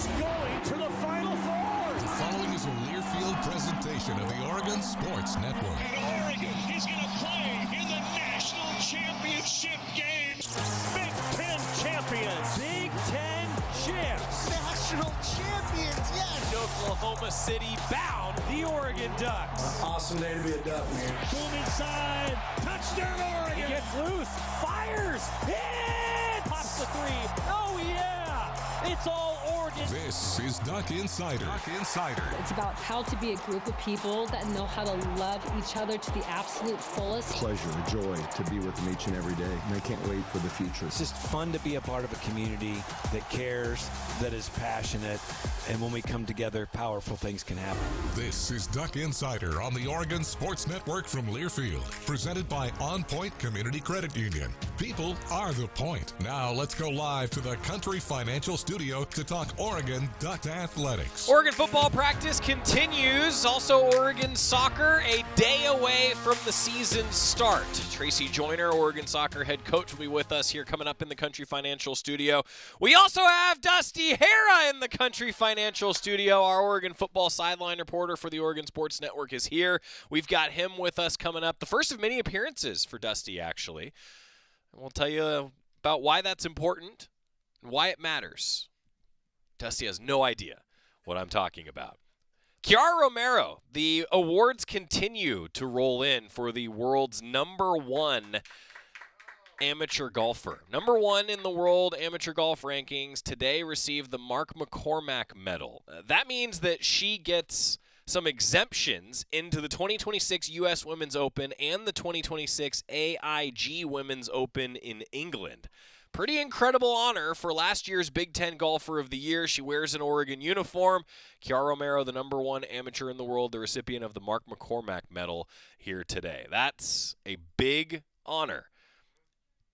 is going to the Final Four. The following is a Learfield presentation of the Oregon Sports Network. And Oregon is going to play in the national championship game. Big Ten champions. Big Ten champs. National champions, yes. Oklahoma City bound the Oregon Ducks. Awesome day to be a Duck, man. Boom inside. Touchdown Oregon. He gets loose. Fires. Hit. Pops the three. Oh, yeah. It's all Oregon. This is Duck Insider. Duck Insider. It's about how to be a group of people that know how to love each other to the absolute fullest. Pleasure, joy to be with them each and every day, and I can't wait for the future. It's just fun to be a part of a community that cares, that is passionate, and when we come together, powerful things can happen. This is Duck Insider on the Oregon Sports Network from Learfield, presented by OnPoint Community Credit Union. People are the point. Now let's go live to the Country Financial Studio to talk Oregon Duck athletics. Oregon football practice continues. Also Oregon soccer, a day away from the season start. Tracy Joyner, Oregon soccer head coach, will be with us here coming up in the Country Financial Studio. We also have Dusty Harrah in the Country Financial Studio. Our Oregon football sideline reporter for the Oregon Sports Network is here. We've got him with us coming up. The first of many appearances for Dusty, actually. And we'll tell you about why that's important and why it matters. Dusty has no idea what I'm talking about. Kiara Romero, the awards continue to roll in for the world's #1 amateur golfer. #1 in the world amateur golf rankings today received the Mark McCormack Medal. That means that she gets some exemptions into the 2026 U.S. Women's Open and the 2026 AIG Women's Open in England. Pretty incredible honor for last year's Big Ten Golfer of the Year. She wears an Oregon uniform. Kiara Romero, the #1 amateur in the world, the recipient of the Mark McCormack Medal here today. That's a big honor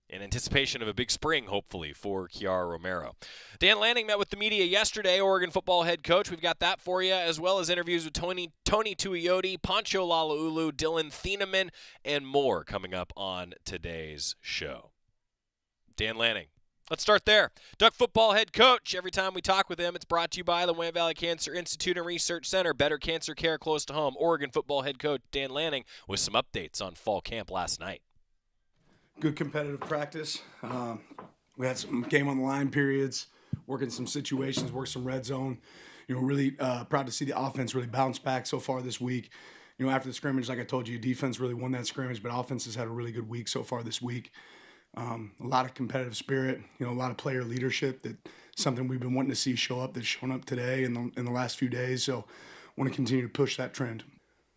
in anticipation of a big spring, hopefully, for Kiara Romero. Dan Lanning met with the media yesterday, Oregon football head coach. We've got that for you, as well as interviews with Tony Tuioti, Pancho Lalaulu, Dylan Theamman, and more coming up on today's show. Dan Lanning. Let's start there. Duck football head coach. Every time we talk with him, it's brought to you by the Willamette Valley Cancer Institute and Research Center. Better cancer care close to home. Oregon football head coach Dan Lanning with some updates on fall camp last night. Good competitive practice. We had some game on the line periods, working some situations, worked some red zone. Really proud to see the offense really bounce back so far this week. After the scrimmage, like I told you, defense really won that scrimmage, but offense has had a really good week so far this week. A lot of competitive spirit, a lot of player leadership. That's something we've been wanting to see show up. That's shown up today in the last few days. So, want to continue to push that trend.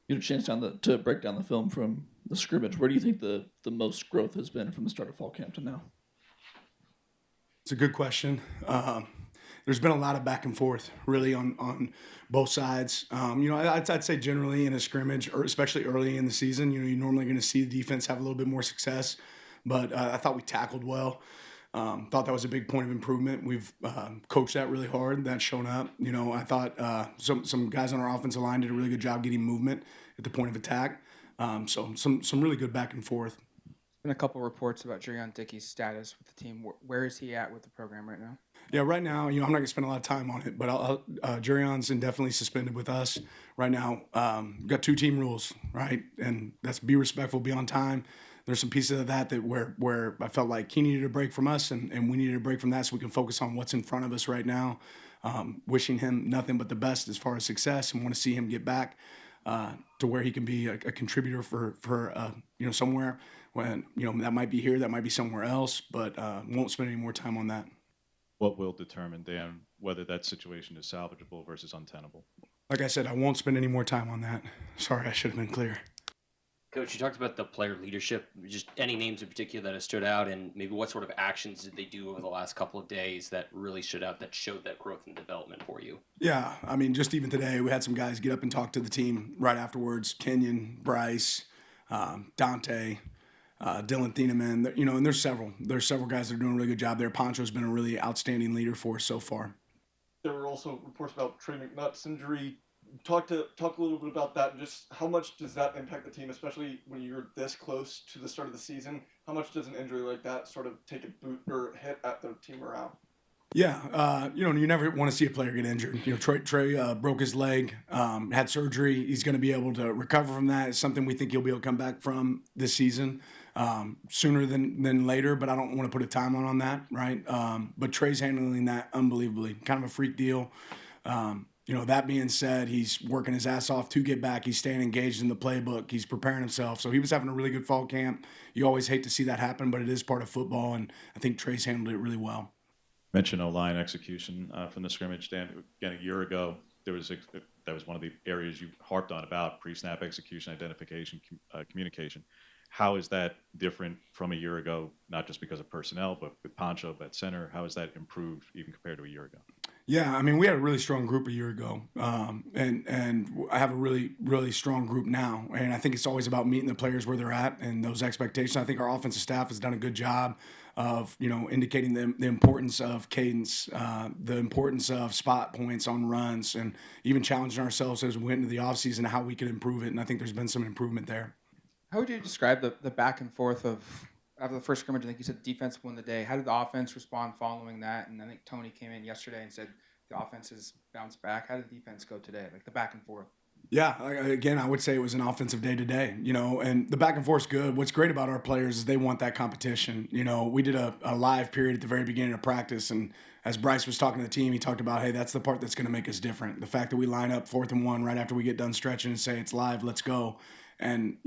You had a chance to break down the film from the scrimmage. Where do you think the most growth has been from the start of fall camp to now? It's a good question. There's been a lot of back and forth, really, on both sides. I'd say generally in a scrimmage, or especially early in the season, you're normally going to see the defense have a little bit more success. But I thought we tackled well. Thought that was a big point of improvement. We've coached that really hard. That's shown up. I thought some guys on our offensive line did a really good job getting movement at the point of attack. So some really good back and forth. Been a couple reports about Jurion Dickey's status with the team. Where is he at with the program right now? Yeah, right now, I'm not going to spend a lot of time on it, but Jurion's indefinitely suspended with us right now. We've got 2 team rules, right? And that's be respectful, be on time. There's some pieces of that where I felt like he needed a break from us and we needed a break from that so we can focus on what's in front of us right now. Wishing him nothing but the best as far as success and want to see him get back to where he can be a contributor for somewhere when, that might be here, that might be somewhere else, but won't spend any more time on that. What will determine, Dan, whether that situation is salvageable versus untenable? Like I said, I won't spend any more time on that. Sorry, I should have been clear. Coach, you talked about the player leadership. Just any names in particular that have stood out, and maybe what sort of actions did they do over the last couple of days that really stood out, that showed that growth and development for you? Yeah, just even today, we had some guys get up and talk to the team right afterwards. Kenyon, Bryce, Dante, Dylan Theamman, and there's several guys that are doing a really good job there. Pancho's been a really outstanding leader for us so far. There were also reports about Trey McNutt's injury. Talk a little bit about that. Just how much does that impact the team, especially when you're this close to the start of the season? How much does an injury like that sort of take a boot or hit at the team morale? Yeah, you never want to see a player get injured. Trey broke his leg, had surgery. He's going to be able to recover from that. It's something we think he'll be able to come back from this season sooner than later, but I don't want to put a timeline on that, right? But Trey's handling that unbelievably. Kind of a freak deal. That being said, he's working his ass off to get back. He's staying engaged in the playbook. He's preparing himself. So he was having a really good fall camp. You always hate to see that happen, but it is part of football, and I think Trey's handled it really well. Mention O-line execution from the scrimmage, Dan. Again, a year ago, that was one of the areas you harped on about pre-snap execution, identification, communication. How is that different from a year ago, not just because of personnel, but with Poncho at center? How has that improved even compared to a year ago? Yeah, I mean, we had a really strong group a year ago, and I have a really, really strong group now. And I think it's always about meeting the players where they're at and those expectations. I think our offensive staff has done a good job of, indicating the importance of cadence, the importance of spot points on runs, and even challenging ourselves as we went into the offseason how we could improve it. And I think there's been some improvement there. How would you describe the back and forth of after the first scrimmage? I think you said defense won the day. How did the offense respond following that? And I think Tony came in yesterday and said the offense has bounced back. How did the defense go today? Like the back and forth. Yeah, again, I would say it was an offensive day today, and the back and forth is good. What's great about our players is they want that competition. We did a live period at the very beginning of practice, and as Bryce was talking to the team, he talked about, hey, that's the part that's going to make us different. The fact that we line up 4th and 1 right after we get done stretching and say it's live, let's go. And,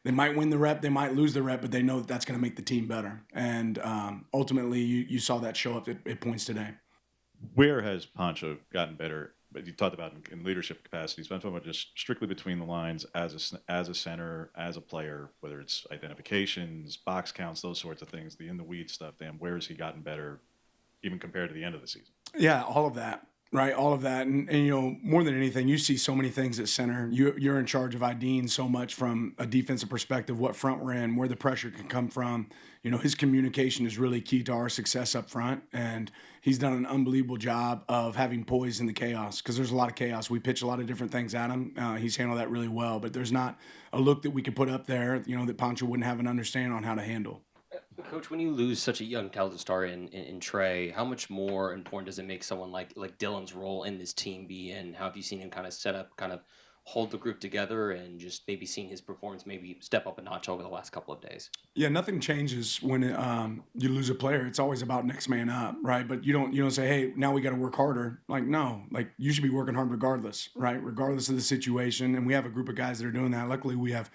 they might win the rep, they might lose the rep, but they know that that's going to make the team better. And ultimately, you saw that show up at points today. Where has Poncho gotten better? But you talked about in leadership capacities, but I'm talking about just strictly between the lines as a center, as a player, whether it's identifications, box counts, those sorts of things, the in-the-weeds stuff. Dan, where has he gotten better even compared to the end of the season? Yeah, all of that. Right, all of that, and more than anything, you see so many things at center. You're in charge of IDing so much from a defensive perspective, what front we're in, where the pressure can come from. His communication is really key to our success up front, and he's done an unbelievable job of having poise in the chaos because there's a lot of chaos. We pitch a lot of different things at him. He's handled that really well, but there's not a look that we could put up there, that Poncho wouldn't have an understanding on how to handle. Coach, when you lose such a young talented star in Trey, how much more important does it make someone like Dylan's role in this team be, and how have you seen him kind of set up, kind of hold the group together, and just maybe seeing his performance maybe step up a notch over the last couple of days? Yeah, nothing changes when you lose a player. It's always about next man up, right? But you don't say, hey, now we got to work harder. Like, no, you should be working hard regardless, right? Regardless of the situation. And we have a group of guys that are doing that. Luckily, we have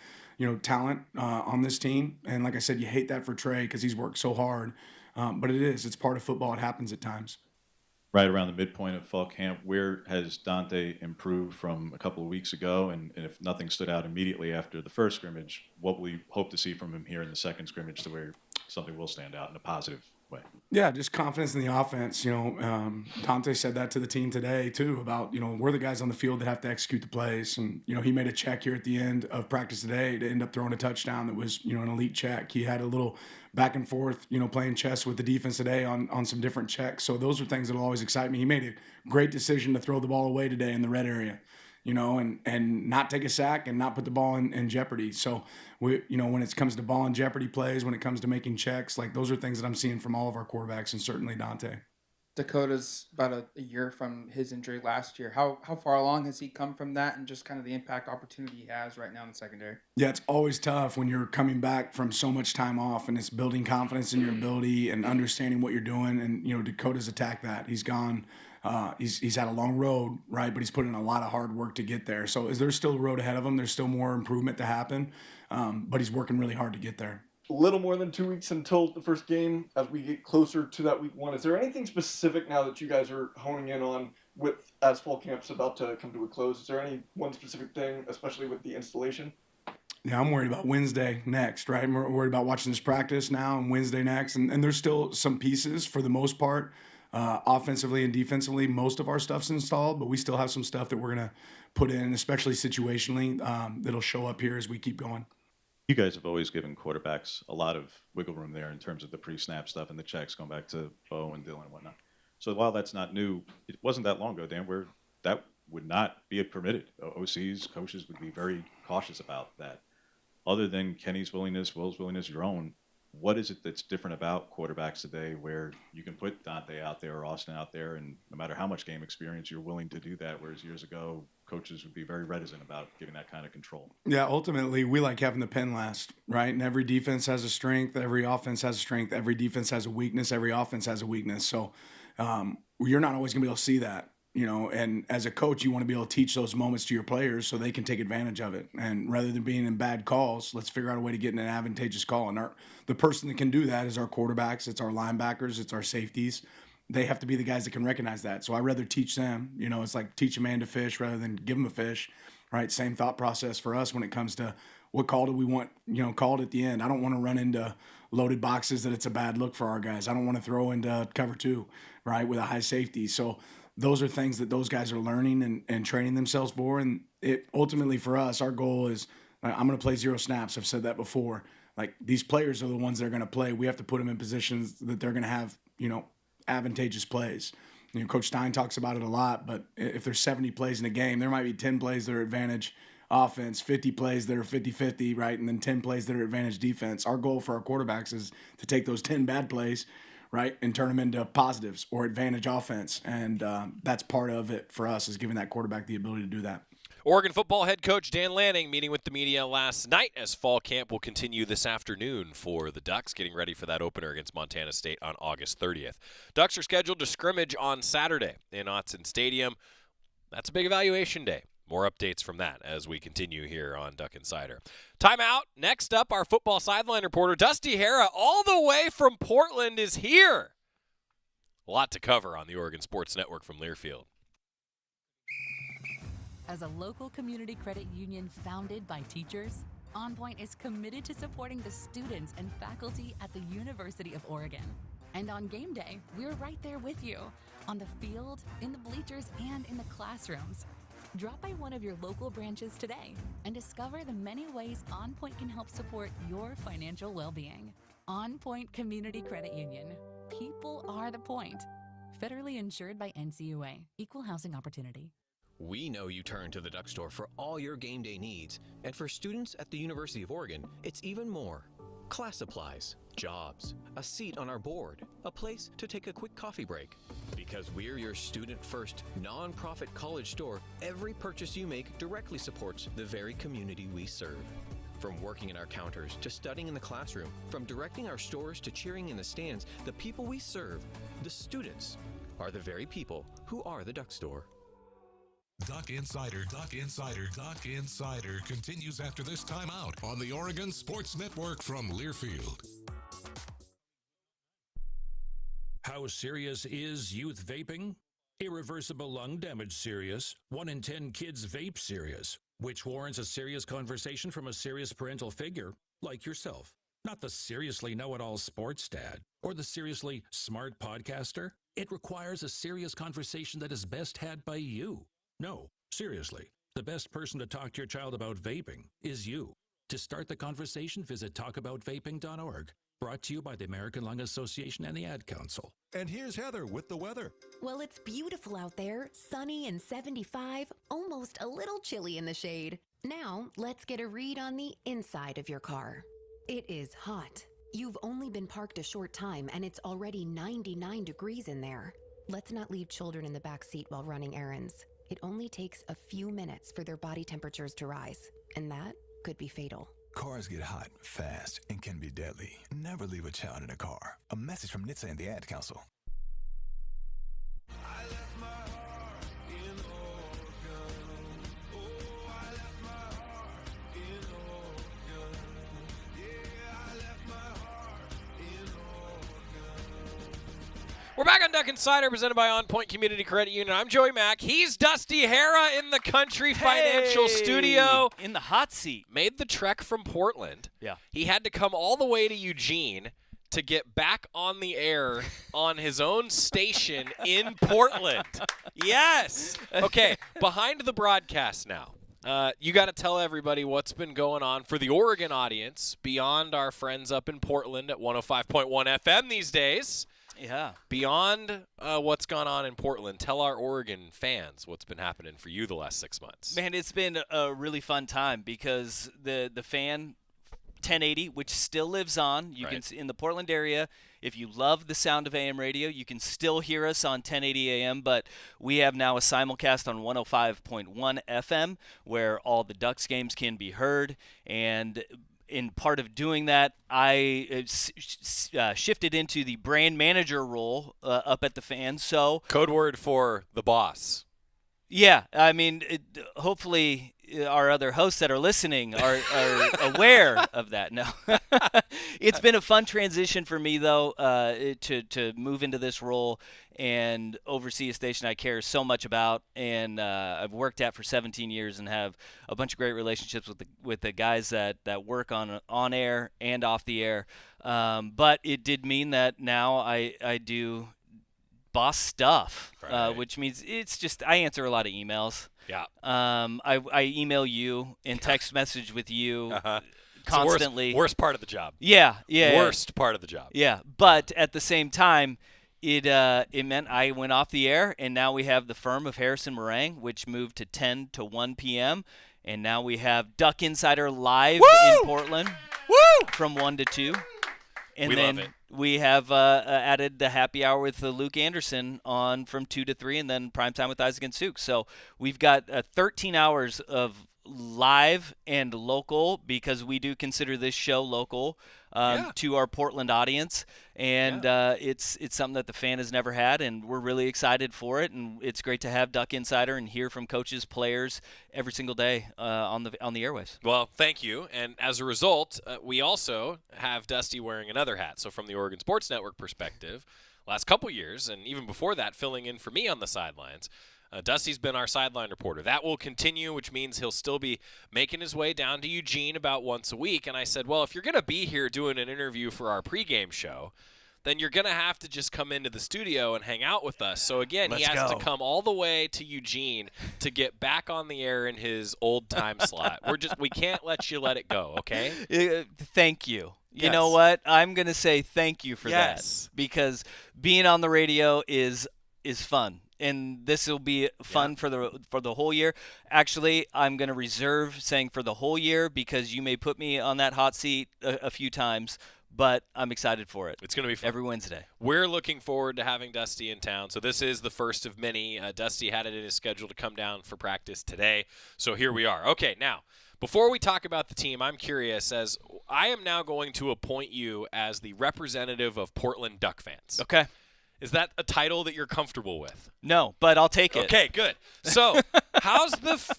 talent on this team. And like I said, you hate that for Trey because he's worked so hard. But it's part of football. It happens at times. Right around the midpoint of fall camp, where has Dante improved from a couple of weeks ago? And if nothing stood out immediately after the first scrimmage, what will we hope to see from him here in the second scrimmage to where something will stand out in a positive way? Yeah, just confidence in the offense. Dante said that to the team today too about, we're the guys on the field that have to execute the plays. And, he made a check here at the end of practice today to end up throwing a touchdown that was, an elite check. He had a little back and forth, playing chess with the defense today on some different checks. So those are things that will always excite me. He made a great decision to throw the ball away today in the red area. And not take a sack and not put the ball in jeopardy. So, when it comes to ball in jeopardy plays, when it comes to making checks, those are things that I'm seeing from all of our quarterbacks and certainly Dante. Dakota's about a year from his injury last year. How far along has he come from that and just kind of the impact opportunity he has right now in the secondary? Yeah, it's always tough when you're coming back from so much time off and it's building confidence in your ability and understanding what you're doing. And, Dakota's attacked that. He's gone. He's had a long road, right? But he's put in a lot of hard work to get there. So there's still a road ahead of him. There's still more improvement to happen. But he's working really hard to get there. A little more than 2 weeks until the first game. As we get closer to that week 1, is there anything specific now that you guys are honing in on as fall camp's about to come to a close? Is there any one specific thing, especially with the installation? Yeah, I'm worried about Wednesday next, right? I'm worried about watching this practice now and Wednesday next. And there's still some pieces for the most part. Offensively and defensively, most of our stuff's installed, but we still have some stuff that we're going to put in, especially situationally, that'll show up here as we keep going. You guys have always given quarterbacks a lot of wiggle room there in terms of the pre-snap stuff and the checks going back to Bo and Dylan and whatnot. So while that's not new, it wasn't that long ago, Dan, where that would not be permitted. OCs, coaches would be very cautious about that. Other than Kenny's willingness, Will's willingness, your own, What is it that's different about quarterbacks today where you can put Dante out there or Austin out there, and no matter how much game experience, you're willing to do that, whereas years ago, coaches would be very reticent about giving that kind of control? Yeah, ultimately, we like having the pen last, right? And every defense has a strength. Every offense has a strength. Every defense has a weakness. Every offense has a weakness. So you're not always going to be able to see that. And as a coach, you want to be able to teach those moments to your players so they can take advantage of it. And rather than being in bad calls, let's figure out a way to get in an advantageous call. And the person that can do that is our quarterbacks, it's our linebackers, it's our safeties. They have to be the guys that can recognize that. So I rather teach them. It's like teach a man to fish rather than give him a fish, right? Same thought process for us when it comes to what call do we want, called at the end. I don't want to run into loaded boxes that it's a bad look for our guys. I don't want to throw into cover 2, right, with a high safety. So those are things that those guys are learning and training themselves for. And it ultimately for us, our goal is I'm going to play 0 snaps. I've said that before. Like these players are the ones that are going to play. We have to put them in positions that they're going to have, advantageous plays. Coach Stein talks about it a lot, but if there's 70 plays in a game, there might be 10 plays that are advantage offense, 50 plays that are 50-50, right? And then 10 plays that are advantage defense. Our goal for our quarterbacks is to take those 10 bad plays, right, and turn them into positives or advantage offense. And that's part of it for us, is giving that quarterback the ability to do that. Oregon football head coach Dan Lanning meeting with the media last night as fall camp will continue this afternoon for the Ducks, getting ready for that opener against Montana State on August 30th. Ducks are scheduled to scrimmage on Saturday in Autzen Stadium. That's a big evaluation day. More updates from that as we continue here on Duck Insider. Timeout. Next up, our football sideline reporter, Dusty Harrah, all the way from Portland, is here. A lot to cover on the Oregon Sports Network from Learfield. As a local community credit union founded by teachers, OnPoint is committed to supporting the students and faculty at the University of Oregon. And on game day, we're right there with you, on the field, in the bleachers, and in the classrooms. Drop by one of your local branches today and discover the many ways OnPoint can help support your financial well-being. OnPoint Community Credit Union. People are the point. Federally insured by NCUA. Equal housing opportunity. We know you turn to the Duck Store for all your game day needs. And for students at the University of Oregon, it's even more. Class supplies, jobs, a seat on our board, a place to take a quick coffee break. Because we're your student-first, non-profit college store, every purchase you make directly supports the very community we serve. From working at our counters to studying in the classroom, from directing our stores to cheering in the stands, the people we serve, the students, are the very people who are the Duck Store. Duck Insider continues after this timeout on the Oregon Sports Network from Learfield. How serious is youth vaping? Irreversible lung damage serious. 1 in 10 kids vape serious, which warrants a serious conversation from a serious parental figure like yourself. Not the seriously know-it-all sports dad or the seriously smart podcaster. It requires a serious conversation that is best had by you. No, seriously, the best person to talk to your child about vaping is you. To start the conversation, visit talkaboutvaping.org. Brought to you by the American Lung Association and the Ad Council. And here's Heather with the weather. Well, it's beautiful out there, sunny and 75, almost a little chilly in the shade. Now, let's get a read on the inside of your car. It is hot. You've only been parked a short time and it's already 99 degrees in there. Let's not leave children in the back seat while running errands. It only takes a few minutes for their body temperatures to rise, and that could be fatal. Cars get hot, fast, and can be deadly. Never leave a child in a car. A message from NHTSA and the Ad Council. We're back on Duck Insider, presented by OnPoint Community Credit Union. I'm Joey Mack. He's Dusty Harrah in the Country Financial Studio. In the hot seat. Made the trek from Portland. Yeah. He had to come all the way to Eugene to get back on the air on his own station in Portland. Yes. Okay, behind the broadcast now. You got to tell everybody what's been going on for the Oregon audience beyond our friends up in Portland at 105.1 FM these days. Yeah. Beyond what's gone on in Portland, tell our Oregon fans what's been happening for you the last 6 months. Man, it's been a really fun time because the fan 1080, which still lives on. You can in the Portland area. If you love the sound of AM radio, you can still hear us on 1080 AM, but we have now a simulcast on 105.1 FM where all the Ducks games can be heard. And in part of doing that, I shifted into the brand manager role up at the Fan. So code word for the boss. Yeah, I mean, hopefully our other hosts that are listening are aware of that. No, it's been a fun transition for me though to move into this role and oversee a station I care so much about, and I've worked at for 17 years and have a bunch of great relationships with the guys that work on air and off the air. But it did mean that now I do boss stuff, which means it's just I answer a lot of emails. Yeah. I email you and text message with you constantly. Worst part of the job. Yeah. Worst part of the job. Yeah, but at the same time, it meant I went off the air, and now we have the firm of Harrison Meringue, which moved to 10 to 1 p.m., and now we have Duck Insider live in Portland from 1 to 2. And we then love it. We have added the happy hour with Luke Anderson on from 2 to 3, and then primetime with Isaac and Suk. So we've got 13 hours of live and local, because we do consider this show local to our Portland audience. And it's something that the Fan has never had, and we're really excited for it. And it's great to have Duck Insider and hear from coaches, players every single day on the airwaves. Well, thank you. And as a result, we also have Dusty wearing another hat. So from the Oregon Sports Network perspective, last couple years, and even before that, filling in for me on the sidelines, Dusty's been our sideline reporter. That will continue, which means he'll still be making his way down to Eugene about once a week. And I said, well, if you're going to be here doing an interview for our pregame show, then you're going to have to just come into the studio and hang out with us. So, again, he has to come all the way to Eugene to get back on the air in his old time slot. We can't let you let it go, okay? Thank you. You know what? I'm going to say thank you for that, because being on the radio is fun. And this will be fun for the whole year. Actually, I'm going to reserve saying for the whole year, because you may put me on that hot seat a few times, but I'm excited for it. It's going to be fun. Every Wednesday. We're looking forward to having Dusty in town. So this is the first of many. Dusty had it in his schedule to come down for practice today. So here we are. Okay, now, before we talk about the team, I'm curious, as I am now going to appoint you as the representative of Portland Duck fans. Okay. Is that a title that you're comfortable with? No, but I'll take it. Okay, good. So,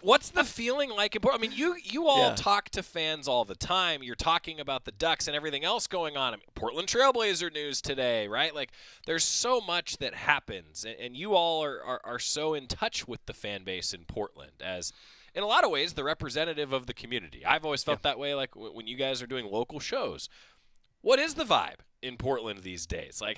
what's the feeling like in Portland? I mean, you all talk to fans all the time. You're talking about the Ducks and everything else going on. I mean, Portland Trailblazer news today, right? Like, there's so much that happens, and you all are so in touch with the fan base in Portland as, in a lot of ways, the representative of the community. I've always felt that way, like when you guys are doing local shows. What is the vibe in Portland these days? Like,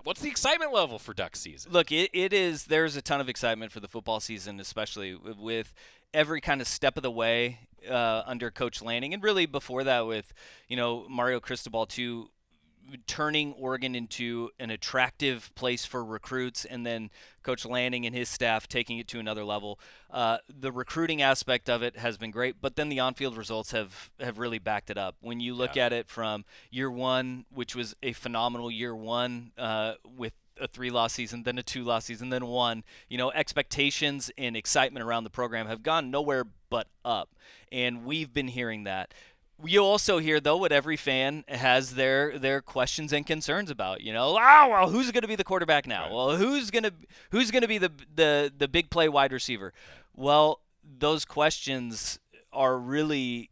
what's the excitement level for Duck season? Look, it is. There's a ton of excitement for the football season, especially with every kind of step of the way under Coach Lanning, and really before that with, Mario Cristobal too, turning Oregon into an attractive place for recruits, and then Coach Lanning and his staff taking it to another level. The recruiting aspect of it has been great, but then the on-field results have really backed it up. When you look at it from year one, which was a phenomenal year one with a 3-loss season, then a 2-loss season, then 1, expectations and excitement around the program have gone nowhere but up, and we've been hearing that. You also hear, though, what every fan has their questions and concerns about. Well, who's going to be the quarterback now? Right. Well, who's going to be the big play wide receiver? Well, those questions are really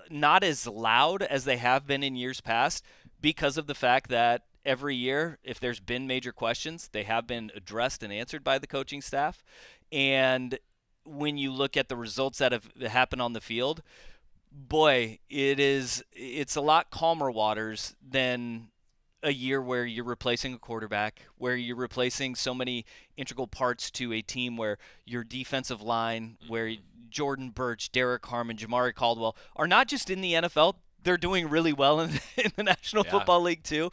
not as loud as they have been in years past, because of the fact that every year, if there's been major questions, they have been addressed and answered by the coaching staff. And when you look at the results that have happened on the field, boy, it's a lot calmer waters than a year where you're replacing a quarterback, where you're replacing so many integral parts to a team, where your defensive line, where Jordan Birch, Derek Harmon, Jamari Caldwell are not just in the NFL, they're doing really well in the National Football League too.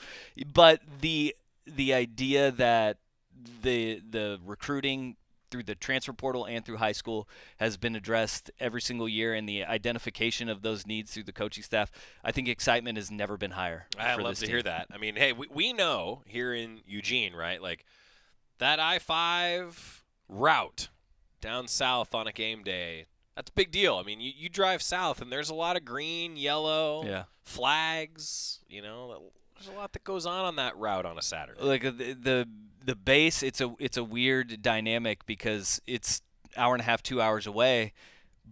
But the idea that the recruiting through the transfer portal and through high school has been addressed every single year, and the identification of those needs through the coaching staff. I think excitement has never been higher. I for love this to team. hear that. I mean, hey, we know here in Eugene, right? Like that I-5 route down south on a game day, that's a big deal. I mean, you drive south, and there's a lot of green, yellow, flags. You know, there's a lot that goes on that route on a Saturday. Like the base, it's a weird dynamic because it's hour and a half, 2 hours away,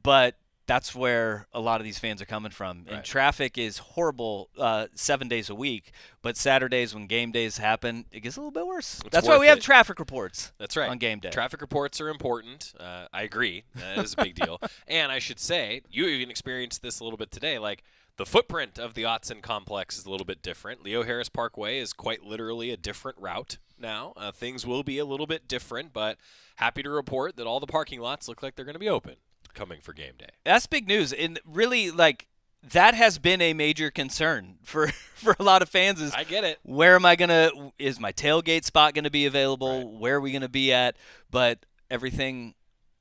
but that's where a lot of these fans are coming from. And traffic is horrible 7 days a week, but Saturdays when game days happen, it gets a little bit worse. That's why we have traffic reports. That's right. On game day. Traffic reports are important. I agree. That is a big deal. And I should say, you even experienced this a little bit today. Like, the footprint of the Autzen complex is a little bit different. Leo Harris Parkway is quite literally a different route now. Things will be a little bit different, but happy to report that all the parking lots look like they're going to be open coming for game day. That's big news. And really, like, that has been a major concern for a lot of fans. Is I get it. Where am I going to – is my tailgate spot going to be available? Right. Where are we going to be at? But everything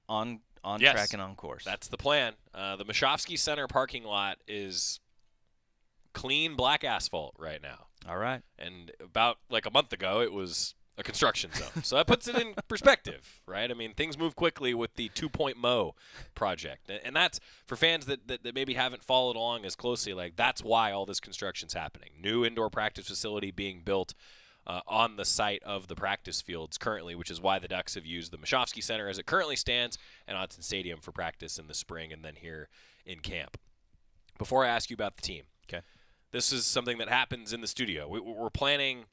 on track and on course. That's the plan. The Mashofsky Center parking lot is clean black asphalt right now. All right. And about like a month ago, it was a construction zone. So that puts it in perspective, right? I mean, things move quickly with the 2-point Mo project. And that's for fans that maybe haven't followed along as closely, like that's why all this construction's happening. New indoor practice facility being built on the site of the practice fields currently, which is why the Ducks have used the Mashofsky Center as it currently stands and Autzen Stadium for practice in the spring and then here in camp. Before I ask you about the team, this is something that happens in the studio. We're planning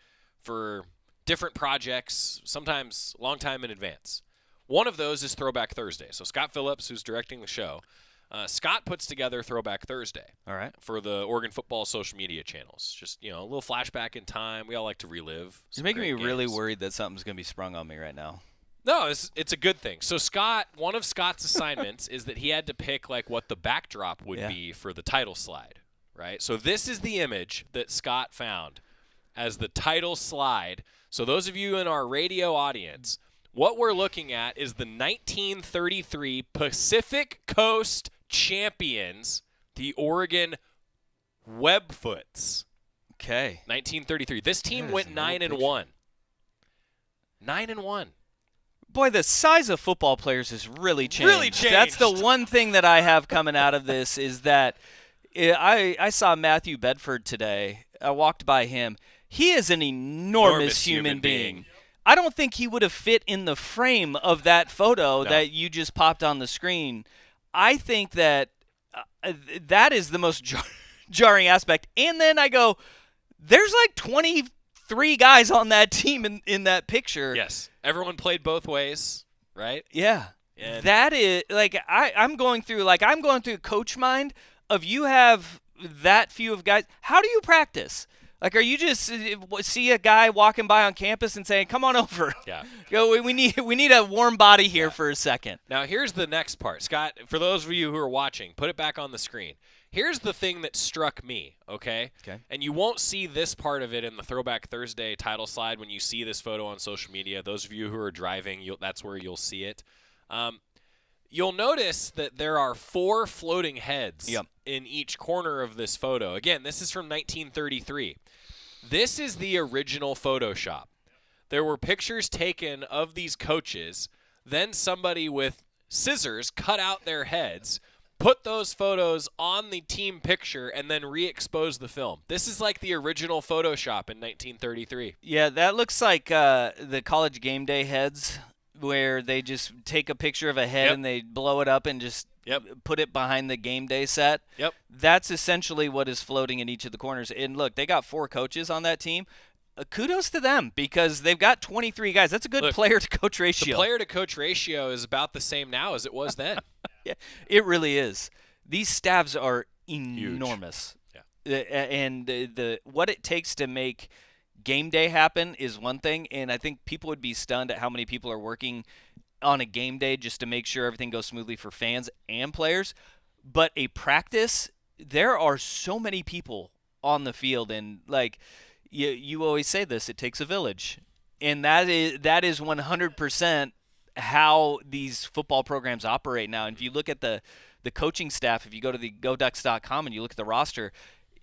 for different projects, sometimes a long time in advance. One of those is Throwback Thursday. So Scott Phillips, who's directing the show, Scott puts together Throwback Thursday. All right. For the Oregon football social media channels. Just, a little flashback in time. We all like to relive. You're making me really worried that something's going to be sprung on me right now. No, it's a good thing. So Scott, one of Scott's assignments is that he had to pick like what the backdrop would be for the title slide, right? So this is the image that Scott found as the title slide. So those of you in our radio audience, what we're looking at is the 1933 Pacific Coast champions, the Oregon Webfoots. Okay. 1933. This team went 9-1. 9-1. Boy, the size of football players has really changed. Really changed. That's the one thing that I have coming out of this is that I saw Matthew Bedford today. I walked by him. He is an enormous human being. I don't think he would have fit in the frame of that photo that you just popped on the screen. I think that that is the most jarring aspect. And then I go, there's like 23 guys on that team in that picture. Yes. Everyone played both ways, right? Yeah. And that is like I'm going through coach mind of you have that few of guys. How do you practice? Like, are you just see a guy walking by on campus and saying, "Come on over"? Yeah. Go. We need a warm body here for a second. Now, here's the next part, Scott. For those of you who are watching, put it back on the screen. Here's the thing that struck me. Okay. And you won't see this part of it in the Throwback Thursday title slide when you see this photo on social media. Those of you who are driving, that's where you'll see it. You'll notice that there are 4 floating heads in each corner of this photo. Again, this is from 1933. This is the original Photoshop. There were pictures taken of these coaches, then somebody with scissors cut out their heads, put those photos on the team picture, and then re-expose the film. This is like the original Photoshop in 1933. Yeah, that looks like the college game day heads, where they just take a picture of a head and they blow it up and just put it behind the game day set. That's essentially what is floating in each of the corners. And look, they got 4 coaches on that team. Kudos to them because they've got 23 guys. That's a good player-to-coach ratio. The player-to-coach ratio is about the same now as it was then. Yeah, it really is. These staffs are enormous. Yeah. And what it takes to make game day happen is one thing, and I think people would be stunned at how many people are working on a game day just to make sure everything goes smoothly for fans and players. But a practice, there are so many people on the field, and like you always say this, it takes a village. And that is 100% how these football programs operate now. And if you look at the coaching staff, if you go to the GoDucks.com and you look at the roster,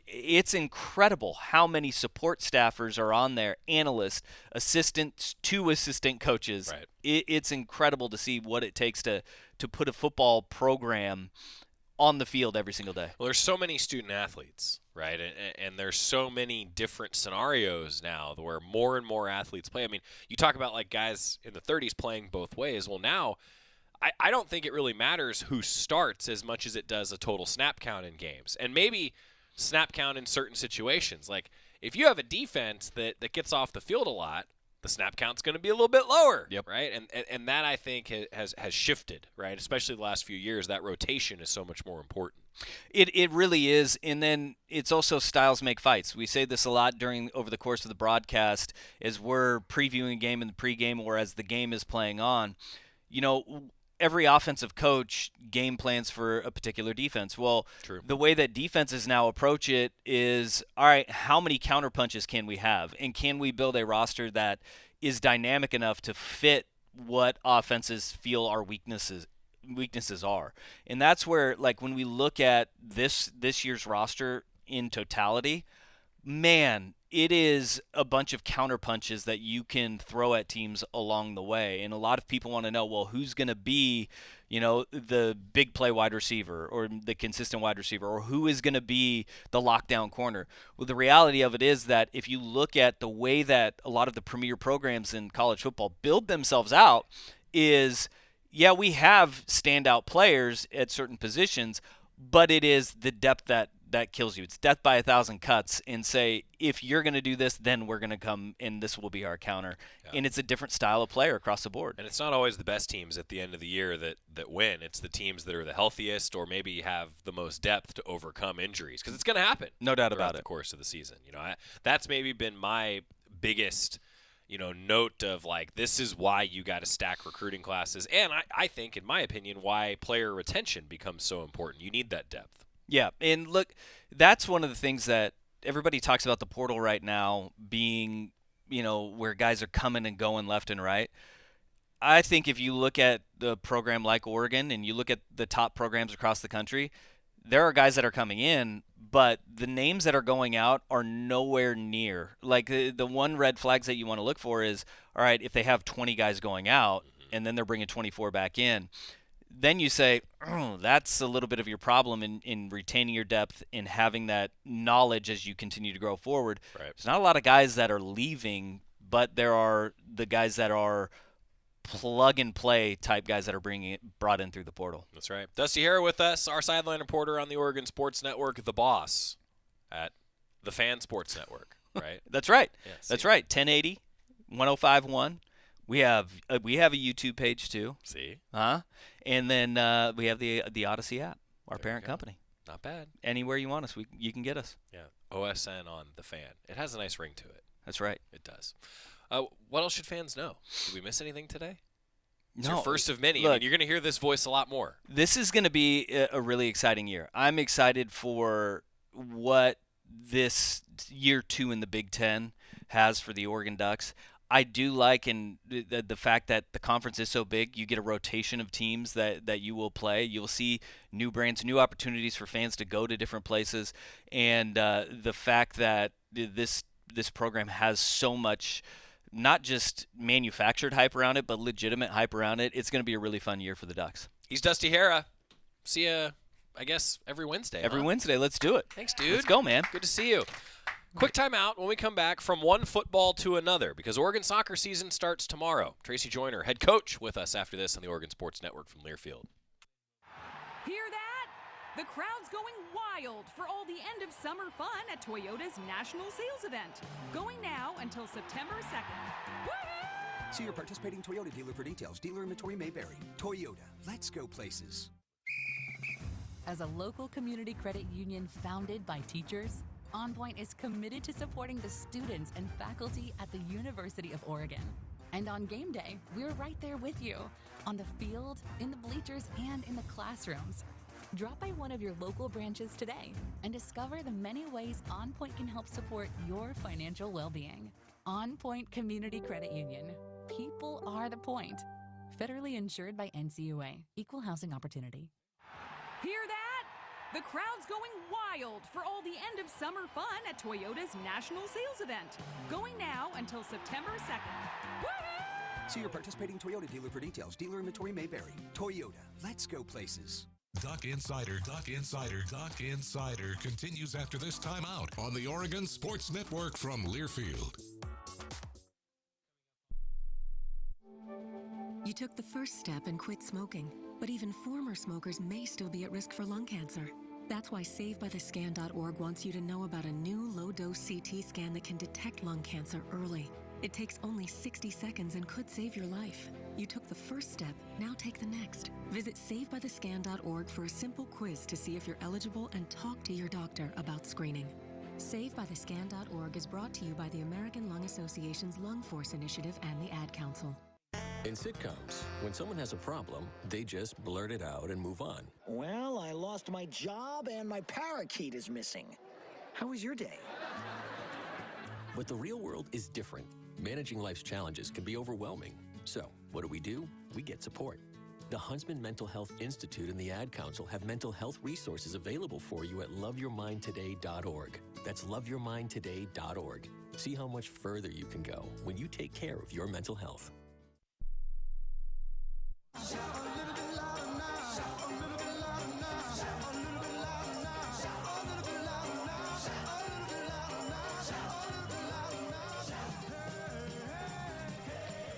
it's incredible how many support staffers are on there, analysts, assistants to assistant coaches. Right. It's incredible to see what it takes to put a football program on the field every single day. Well, there's so many student athletes, right? And there's so many different scenarios now where more and more athletes play. I mean, you talk about like guys in the 30s playing both ways. Well, now I don't think it really matters who starts as much as it does a total snap count in games. And maybe snap count in certain situations. Like if you have a defense that gets off the field a lot, the snap count's going to be a little bit lower, right? And that I think has shifted, right? Especially the last few years, that rotation is so much more important. It really is, and then it's also styles make fights. We say this a lot over the course of the broadcast as we're previewing a game in the pregame or as the game is playing on. You know, every offensive coach game plans for a particular defense. Well, True. The way that defenses now approach it is, all right, how many counter punches can we have? And can we build a roster that is dynamic enough to fit what offenses feel our weaknesses are? And that's where, like, when we look at this year's roster in totality, man, it is a bunch of counter punches that you can throw at teams along the way. And a lot of people want to know, well, who's going to be, you know, the big play wide receiver or the consistent wide receiver, or who is going to be the lockdown corner? Well, the reality of it is that if you look at the way that a lot of the premier programs in college football build themselves out is, yeah, we have standout players at certain positions, but it is the depth that kills you. It's death by 1,000 cuts, and say, if you're going to do this, then we're going to come and this will be our counter. Yeah. And it's a different style of player across the board. And it's not always the best teams at the end of the year that win. It's the teams that are the healthiest or maybe have the most depth to overcome injuries, because it's going to happen. No doubt about it. Throughout the course of the season. You know, that's maybe been my biggest, you know, note of like, this is why you got to stack recruiting classes. And I think, in my opinion, why player retention becomes so important. You need that depth. Yeah, and look, that's one of the things that everybody talks about the portal right now being, you know, where guys are coming and going left and right. I think if you look at the program like Oregon and you look at the top programs across the country, there are guys that are coming in, but the names that are going out are nowhere near. Like the one red flags that you want to look for is, all right, if they have 20 guys going out and then they're bringing 24 back in, then you say, oh, that's a little bit of your problem in retaining your depth and having that knowledge as you continue to grow forward. Right. There's not a lot of guys that are leaving, but there are the guys that are plug-and-play type guys that are brought in through the portal. That's right. Dusty Harrah with us, our sideline reporter on the Oregon Sports Network, the boss at the Fan Sports Network, right? That's right. Yeah, that's right. 1080, 105.1. We have a YouTube page too. See? And then we have the Odyssey app, our parent company. Not bad. Anywhere you want us, you can get us. Yeah. OSN on the Fan. It has a nice ring to it. That's right. It does. What else should fans know? Did we miss anything today? It's No. your first of many. Look, I mean, you're going to hear this voice a lot more. This is going to be a really exciting year. I'm excited for what this year 2 in the Big Ten has for the Oregon Ducks. I do like the fact that the conference is so big, you get a rotation of teams that you will play. You'll see new brands, new opportunities for fans to go to different places. And the fact that this program has so much, not just manufactured hype around it, but legitimate hype around it, it's going to be a really fun year for the Ducks. He's Dusty Harrah. See ya, I guess, every Wednesday. Every Wednesday. Let's do it. Thanks, dude. Let's go, man. Good to see you. Quick timeout when we come back from one football to another, because Oregon soccer season starts tomorrow. Tracy Joyner, head coach, with us after this on the Oregon Sports Network from Learfield. Hear that? The crowd's going wild for all the end of summer fun at Toyota's National Sales Event. Going now until September 2nd. Woo-hoo! See your participating Toyota dealer for details. Dealer inventory may vary. Toyota, let's go places. As a local community credit union founded by teachers, OnPoint is committed to supporting the students and faculty at the University of Oregon. And on game day, we're right there with you, on the field, in the bleachers, and in the classrooms. Drop by one of your local branches today and discover the many ways OnPoint can help support your financial well-being. OnPoint Community Credit Union. People are the point. Federally insured by NCUA. Equal housing opportunity. Hear that? The crowd's going wild for all the end of summer fun at Toyota's National Sales Event. Going now until September 2nd. Woohoo! See your participating Toyota dealer for details. Dealer inventory may vary. Toyota, let's go places. Duck Insider continues after this timeout on the Oregon Sports Network from Learfield. You took the first step and quit smoking, but even former smokers may still be at risk for lung cancer. That's why SaveByTheScan.org wants you to know about a new low-dose CT scan that can detect lung cancer early. It takes only 60 seconds and could save your life. You took the first step, now take the next. Visit SaveByTheScan.org for a simple quiz to see if you're eligible and talk to your doctor about screening. SaveByTheScan.org is brought to you by the American Lung Association's Lung Force Initiative and the Ad Council. In sitcoms, when someone has a problem, they just blurt it out and move on. Well, I lost my job and my parakeet is missing. How was your day? But the real world is different. Managing life's challenges can be overwhelming. So, what do? We get support. The Huntsman Mental Health Institute and the Ad Council have mental health resources available for you at loveyourmindtoday.org. That's loveyourmindtoday.org. See how much further you can go when you take care of your mental health.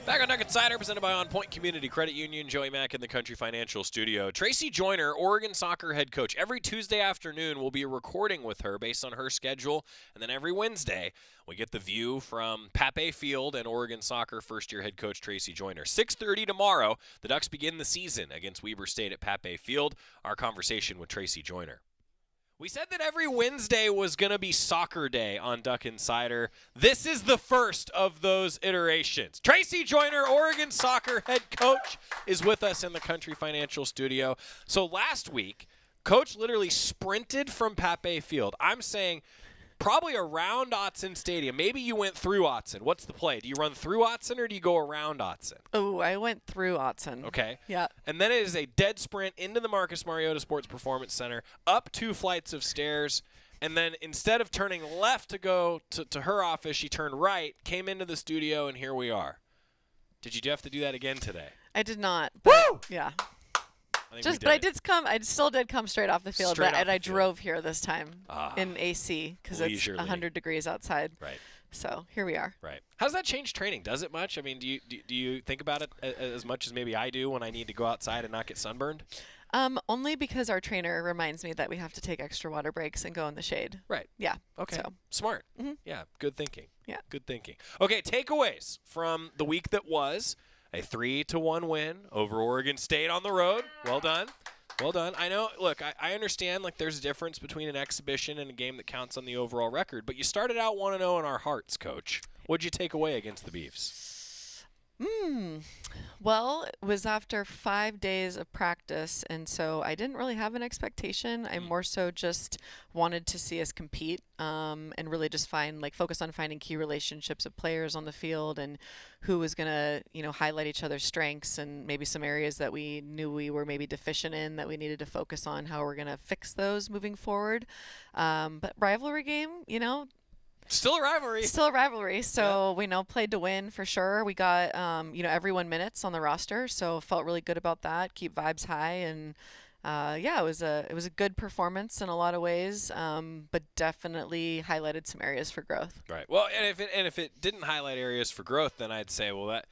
Back on Duck Insider, presented by OnPoint Community Credit Union. Joey Mack in the Country Financial Studio. Tracy Joyner, Oregon soccer head coach. Every Tuesday afternoon, we'll be recording with her based on her schedule. And then every Wednesday, we get the view from Pape Field and Oregon soccer first-year head coach Tracy Joyner. 6:30 tomorrow, the Ducks begin the season against Weber State at Pape Field. Our conversation with Tracy Joyner. We said that every Wednesday was going to be soccer day on Duck Insider. This is the first of those iterations. Tracy Joyner, Oregon soccer head coach, is with us in the Country Financial Studio. So last week, Coach literally sprinted from Pape Field. I'm saying probably around Autzen Stadium. Maybe you went through Autzen. What's the play? Do you run through Autzen or do you go around Autzen? Oh, I went through Autzen. Okay. Yeah. And then it is a dead sprint into the Marcus Mariota Sports Performance Center, up 2 flights of stairs, and then instead of turning left to go to her office, she turned right, came into the studio, and here we are. Did you have to do that again today? I did not. But Woo! Yeah. I still did come straight off the field, Straight but off the I field. drove here this time in AC because it's leisurely. 100 degrees outside. Right. So here we are. Right. How does that change training? Does it much? I mean, do you think about it as much as maybe I do when I need to go outside and not get sunburned? Only because our trainer reminds me that we have to take extra water breaks and go in the shade. Right. Yeah. Okay. So. Smart. Yeah. Good thinking. Yeah. Good thinking. Okay. Takeaways from the week that was a 3-1 win over Oregon State on the road. Well done. Well done. I know, look, I understand like there's a difference between an exhibition and a game that counts on the overall record, but you started out 1-0 in our hearts, Coach. What'd you take away against the Beefs? Well, it was after 5 days of practice, and so I didn't really have an expectation. I more so just wanted to see us compete and really just focus on finding key relationships of players on the field and who was going to, highlight each other's strengths and maybe some areas that we knew we were maybe deficient in that we needed to focus on how we're going to fix those moving forward. But rivalry game, Still a rivalry. Still a rivalry. So we played to win for sure. We got everyone minutes on the roster, so felt really good about that. Keep vibes high, and it was a good performance in a lot of ways, but definitely highlighted some areas for growth. Right. Well, and if it didn't highlight areas for growth, then I'd say, well, that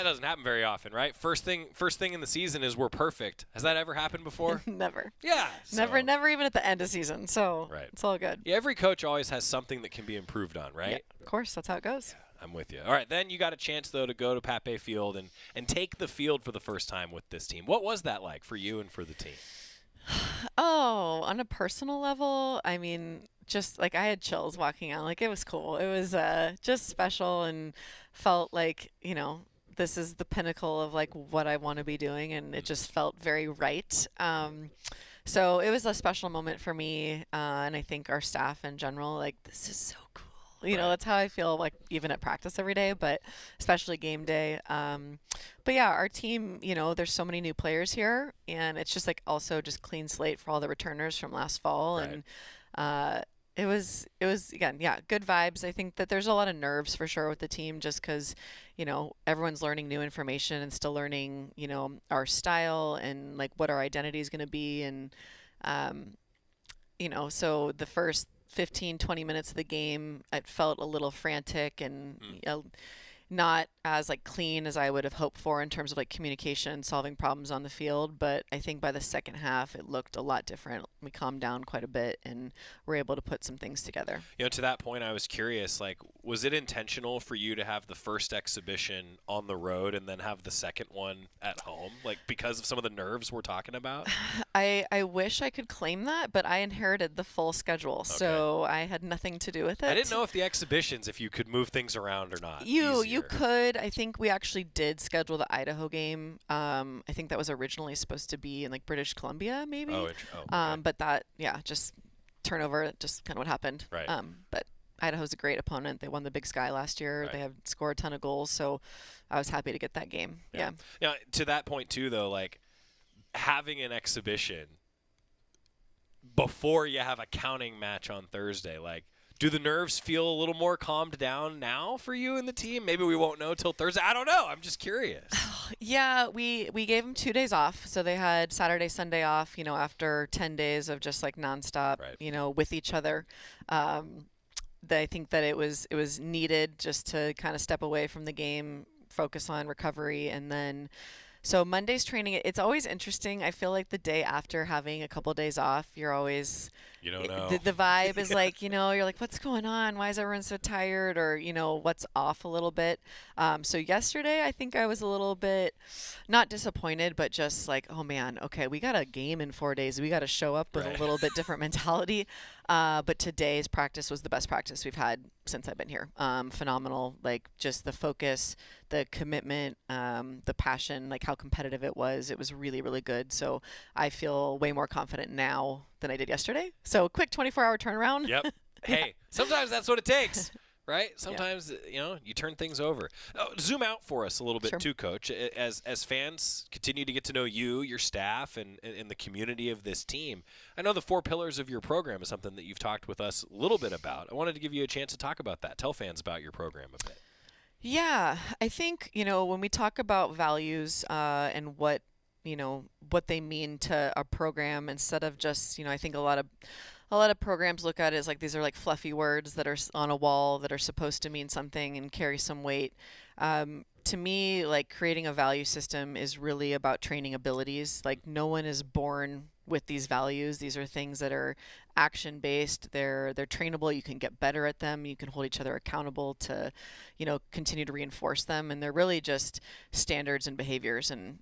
doesn't happen very often, right? First thing in the season is we're perfect. Has that ever happened before? Never. Yeah. Never even at the end of season. So right. It's all good. Yeah, every coach always has something that can be improved on, right? Yeah, of course, that's how it goes. Yeah, I'm with you. All right, then you got a chance though to go to Pape Field and take the field for the first time with this team. What was that like for you and for the team? Oh, on a personal level, I mean, just like I had chills walking out. Like it was cool. It was just special and felt like, this is the pinnacle of like what I want to be doing, and it just felt very right. So it was a special moment for me, and I think our staff in general. Like, this is so cool. You know, that's how I feel like even at practice every day, but especially game day. But yeah, our team, you know, there's so many new players here, and it's just like also just clean slate for all the returners from last fall. Right. And it was again, yeah, good vibes. I think that there's a lot of nerves for sure with the team, just because, you know, everyone's learning new information and still learning, you know, our style and like what our identity is going to be. And, you know, so the first 15, 20 minutes of the game, it felt a little frantic and not as like clean as I would have hoped for in terms of like communication, solving problems on the field. But I think by the second half, it looked a lot different. We calmed down quite a bit and were able to put some things together. You know, to that point, I was curious, like, was it intentional for you to have the first exhibition on the road and then have the second one at home, like because of some of the nerves we're talking about? I wish I could claim that, but I inherited the full schedule, so I had nothing to do with it. I didn't know if the exhibitions, if you could move things around or not. You could. I think we actually did schedule the Idaho game. I think that was originally supposed to be in like British Columbia, maybe. Okay. But that, yeah, just turnover, just kind of what happened. Right. But Idaho's a great opponent. They won the Big Sky last year. Right. They have scored a ton of goals, so I was happy to get that game. Yeah. Now, to that point too, though, like having an exhibition before you have a counting match on Thursday, like, do the nerves feel a little more calmed down now for you and the team? Maybe we won't know till Thursday. I don't know. I'm just curious. Yeah, we gave them 2 days off. So they had Saturday, Sunday off, you know, after 10 days of just like nonstop, you know, with each other. I think that it was needed just to kind of step away from the game, focus on recovery, and then so Monday's training, it's always interesting. I feel like the day after having a couple of days off, you're always, you don't know. The vibe is like, you know, you're like, what's going on? Why is everyone so tired? Or, you know, what's off a little bit. So yesterday, I think I was a little bit, not disappointed, but just like, oh man, okay, we got a game in 4 days. We got to show up with a little bit different mentality. But today's practice was the best practice we've had since I've been here. Phenomenal. Like just the focus, the commitment, the passion, like how competitive it was. It was really, really good. So I feel way more confident now than I did yesterday. So quick 24-hour turnaround. Yep. Hey, sometimes that's what it takes, right? Sometimes, you know, you turn things over. Zoom out for us a little bit too, Coach. As fans continue to get to know you, your staff, and the community of this team, I know the 4 pillars of your program is something that you've talked with us a little bit about. I wanted to give you a chance to talk about that. Tell fans about your program a bit. Yeah, I think, you know, when we talk about values and what, you know, what they mean to a program, instead of just, you know, I think a lot of programs look at it as like these are like fluffy words that are on a wall that are supposed to mean something and carry some weight. To me, like creating a value system is really about training abilities. Like no one is born with these values. These are things that are action based. They're trainable. You can get better at them. You can hold each other accountable to, you know, continue to reinforce them. And they're really just standards and behaviors. And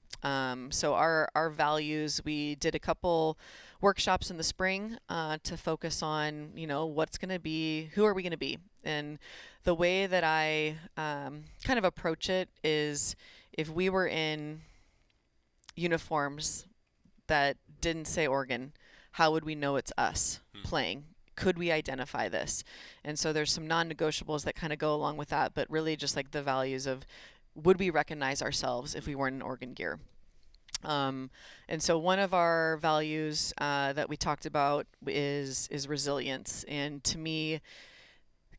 so our values, we did a couple workshops in the spring to focus on, you know, what's going to be, who are we going to be? And the way that I kind of approach it is if we were in uniforms that didn't say Oregon, how would we know it's us playing? Could we identify this? And so there's some non-negotiables that kind of go along with that, but really just like the values of would we recognize ourselves if we weren't in Oregon gear? And so one of our values that we talked about is resilience. And to me,